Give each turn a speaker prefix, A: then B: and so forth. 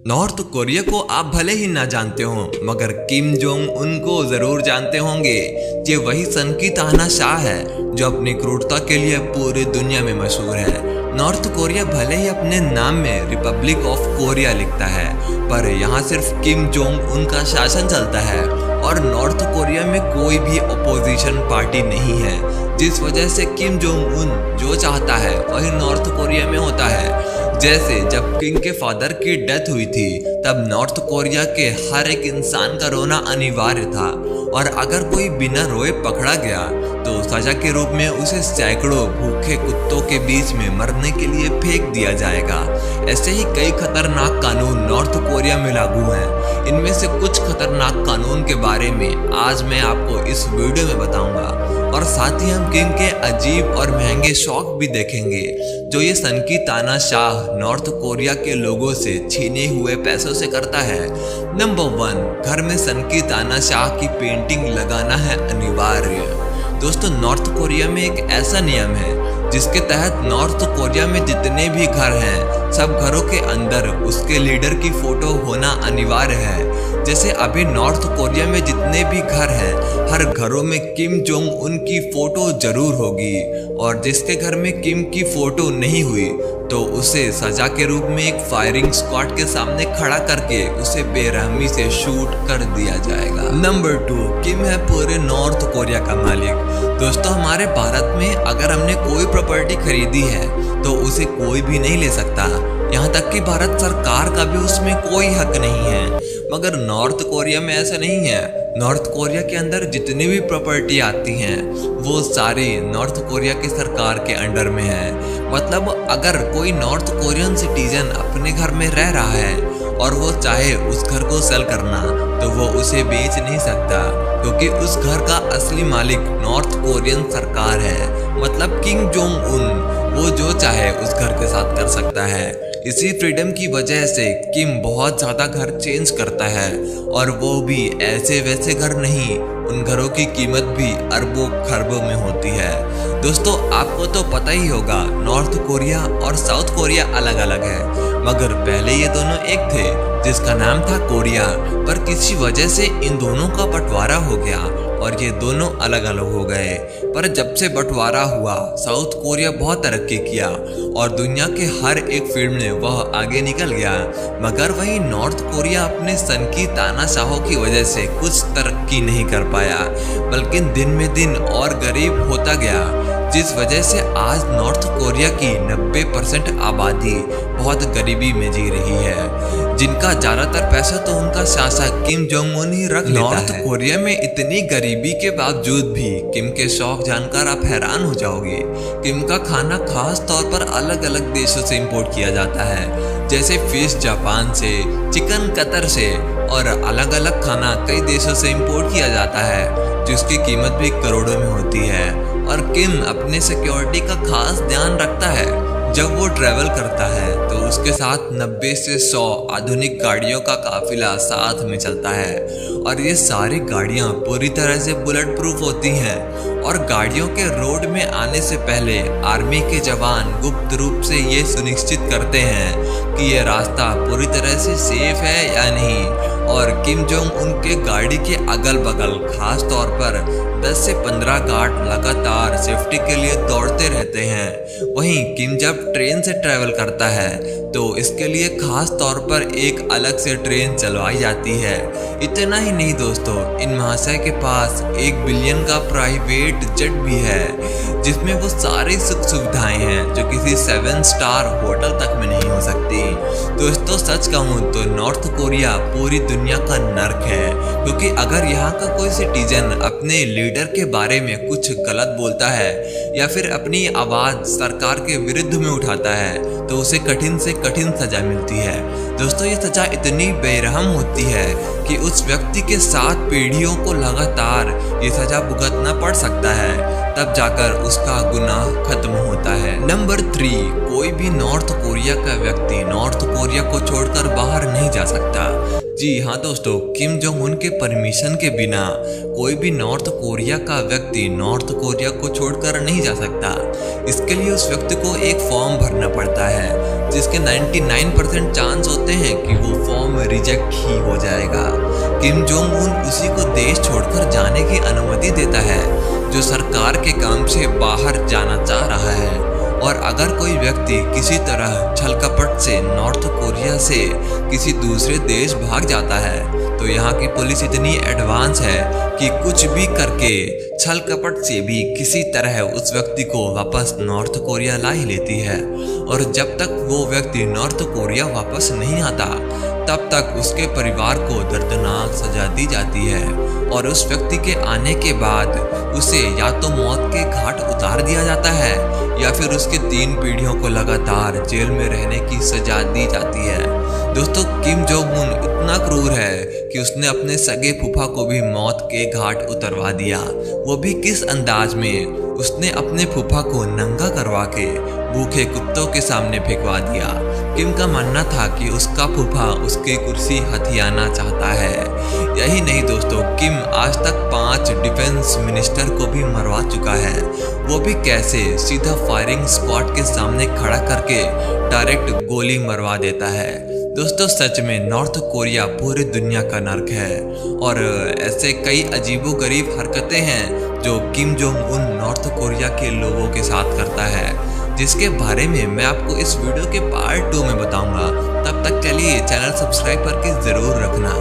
A: North Korea को आप भले ही ना जानते हो, मगर किम जोंग उन को जरूर जानते होंगे। ये वही सन की तानाशाह है जो अपनी क्रूरता के लिए पूरी दुनिया में मशहूर है। नॉर्थ कोरिया भले ही अपने नाम में रिपब्लिक ऑफ कोरिया लिखता है, पर यहाँ सिर्फ किम जोंग उन का शासन चलता है और नॉर्थ कोरिया में कोई भी अपोजिशन पार्टी नहीं है, जिस वजह से किम जोंग उन जो चाहता है वही नॉर्थ कोरिया में होता है। जैसे जब किंग के फादर की डेथ हुई थी, तब नॉर्थ कोरिया के हर एक इंसान का रोना अनिवार्य था, और अगर कोई बिना रोए पकड़ा गया तो सजा के रूप में उसे सैकड़ों भूखे कुत्तों के बीच में मरने के लिए फेंक दिया जाएगा। ऐसे ही कई खतरनाक कानून नॉर्थ कोरिया में लागू हैं। इनमें से कुछ खतरनाक कानून के बारे में आज मैं आपको इस वीडियो में बताऊंगा, और साथ ही हम किंग के अजीब और महंगे शौक भी देखेंगे जो ये सन की तानाशाह नॉर्थ कोरिया के लोगों से छीने हुए पैसों से करता है। नंबर 1, घर में सन की तानाशाह की पेंटिंग लगाना है अनिवार्य। दोस्तों, नॉर्थ कोरिया में एक ऐसा नियम है जिसके तहत नॉर्थ कोरिया में जितने भी घर हैं, सब घरों के अंदर उसके लीडर की फोटो होना अनिवार्य है। जैसे अभी नॉर्थ कोरिया में जितने भी घर हैं, हर घरों में किम जोंग उन की फोटो जरूर होगी, और जिसके घर में किम की फोटो नहीं हुई तो उसे सजा के रूप में एक फायरिंग स्क्वाड के सामने खड़ा करके उसे बेरहमी से शूट कर दिया जाएगा। नंबर 2, किम है पूरे नॉर्थ कोरिया का मालिक। दोस्तों, हमारे भारत में अगर हमने कोई प्रॉपर्टी खरीदी है तो उसे कोई भी नहीं ले सकता, यहाँ तक कि भारत सरकार का भी उसमें कोई हक नहीं है। मगर नॉर्थ कोरिया में ऐसा नहीं है। नॉर्थ कोरिया के अंदर जितनी भी प्रॉपर्टी आती हैं वो सारी नॉर्थ कोरिया की सरकार के अंडर में है। मतलब अगर कोई नॉर्थ कोरियन सिटीजन अपने घर में रह रहा है और वो चाहे उस घर को सेल करना, तो वो उसे बेच नहीं सकता, क्योंकि उस घर का असली मालिक नॉर्थ कोरियन सरकार है। मतलब किम जोंग उन वो जो चाहे उस घर के साथ कर सकता है। इसी फ्रीडम की वजह से किम बहुत ज़्यादा घर चेंज करता है, और वो भी ऐसे वैसे घर नहीं। उन घरों की कीमत भी अरबों खरबों में होती है। दोस्तों, आपको तो पता ही होगा नॉर्थ कोरिया और साउथ कोरिया अलग अलग है, मगर पहले ये दोनों एक थे जिसका नाम था कोरिया, पर किसी वजह से इन दोनों का बंटवारा हो गया और ये दोनों अलग अलग हो गए। पर जब से बंटवारा हुआ, साउथ कोरिया बहुत तरक्की किया और दुनिया के हर एक फील्ड में वह आगे निकल गया, मगर वही नॉर्थ कोरिया अपने सन की तानाशाहों की वजह से कुछ तरक्की नहीं कर पाया, बल्कि दिन में दिन और गरीब होता गया, जिस वजह से आज नॉर्थ कोरिया की 90% आबादी बहुत गरीबी में जी रही है, जिनका ज्यादातर पैसा तो उनका शासक किम जोंग उन ही रख लेता है। नॉर्थ कोरिया में इतनी गरीबी के बावजूद भी किम के शौक जानकर आप हैरान हो जाओगे। किम का खाना खास तौर पर अलग अलग देशों से इंपोर्ट किया जाता है, जैसे फिश जापान से, चिकन कतर से, और अलग अलग खाना कई देशों से इंपोर्ट किया जाता है, जिसकी कीमत भी करोड़ों में होती है। और किम अपने सिक्योरिटी का खास ध्यान रखता है। जब वो ट्रैवल करता है तो उसके साथ 90 से 100 आधुनिक गाड़ियों का काफिला साथ में चलता है, और ये सारी गाड़ियां पूरी तरह से बुलेट प्रूफ होती हैं, और गाड़ियों के रोड में आने से पहले आर्मी के जवान गुप्त रूप से ये सुनिश्चित करते हैं कि ये रास्ता पूरी तरह से सेफ है या नहीं। और किम जोंग उनके गाड़ी के अगल बगल खास तौर पर 10 से 15 गार्ड लगातार सेफ्टी के लिए दौड़ते रहते हैं। वहीं किम जब ट्रेन से ट्रैवल करता है तो इसके लिए खास तौर पर एक अलग से ट्रेन चलवाई जाती है। इतना ही नहीं दोस्तों, इन महाशय के पास 1 बिलियन का प्राइवेट जेट भी है, जिसमें वो सारी सुख सुविधाएं हैं जो किसी 7 स्टार होटल तक में नहीं हो सकती। दोस्तों, सच कहूँ तो नॉर्थ कोरिया पूरी दुनिया का नर्क है, क्योंकि अगर यहाँ का कोई सिटीजन अपने लीडर के बारे में कुछ गलत बोलता है या फिर अपनी आवाज़ सरकार के विरुद्ध में उठाता है तो उसे कठिन से कठिन सजा मिलती है। दोस्तों, ये सजा इतनी बेरहम होती है कि उस व्यक्ति के 7 पीढ़ियों को लगातार ये सजा भुगतना पड़ सकता है। तब जाकर उसका गुनाह खत्म होता है। नंबर 3, कोई भी नॉर्थ कोरिया का व्यक्ति नॉर्थ कोरिया को छोड़कर बाहर नहीं जा सकता। जी हाँ दोस्तों, किम जोंग उन के परमिशन के बिना कोई भी नॉर्थ कोरिया का व्यक्ति नॉर्थ कोरिया को छोड़कर नहीं जा सकता। इसके लिए उस व्यक्ति को एक फॉर्म भरना पड़ता है, जिसके 99% चांस होते हैं कि वो फॉर्म रिजेक्ट ही हो जाएगा। किम जोंग उन उसी को देश छोड़कर जाने की अनुमति देता है जो सरकार के काम से बाहर जाना चाह रहा है। और अगर कोई व्यक्ति किसी तरह छल कपट से नॉर्थ कोरिया से किसी दूसरे देश भाग जाता है तो यहाँ की पुलिस इतनी एडवांस है कि कुछ भी करके छल कपट से भी किसी तरह उस व्यक्ति को वापस नॉर्थ कोरिया ला ही लेती है। और जब तक वो व्यक्ति नॉर्थ कोरिया वापस नहीं आता तब तक उसके परिवार को दर्दनाक सजा दी जाती है। और उस व्यक्ति के आने के बाद उसे या तो मौत के घाट उतार दिया जाता है या फिर उसके 3 पीढ़ियों को लगातार जेल में रहने की सजा दी जाती है। दोस्तों, किम जोंग उन इतना क्रूर है कि उसने अपने सगे फूफा को भी मौत के घाट उतरवा दिया। वो भी किस अंदाज में? उसने अपने फूफा को नंगा करवा के भूखे कुत्तों के सामने फेंकवा दिया। किम का मानना था कि उसका फूफा उसकी कुर्सी हथियाना चाहता है। यही नहीं दोस्तों, किम आज तक 5 डिफेंस मिनिस्टर को भी मरवा चुका है। वो भी कैसे? सीधा फायरिंग स्क्वाड के सामने खड़ा करके डायरेक्ट गोली मरवा देता है। दोस्तों, सच में नॉर्थ कोरिया पूरी दुनिया का नर्क है। और ऐसे कई अजीबोगरीब हरकतें हैं जो Kim Jong Un north Korea के लोगों के साथ करता है, जिसके बारे में मैं आपको इस वीडियो के पार्ट 2 में बताऊंगा। तब तक के लिए चैनल सब्सक्राइब करके ज़रूर रखना।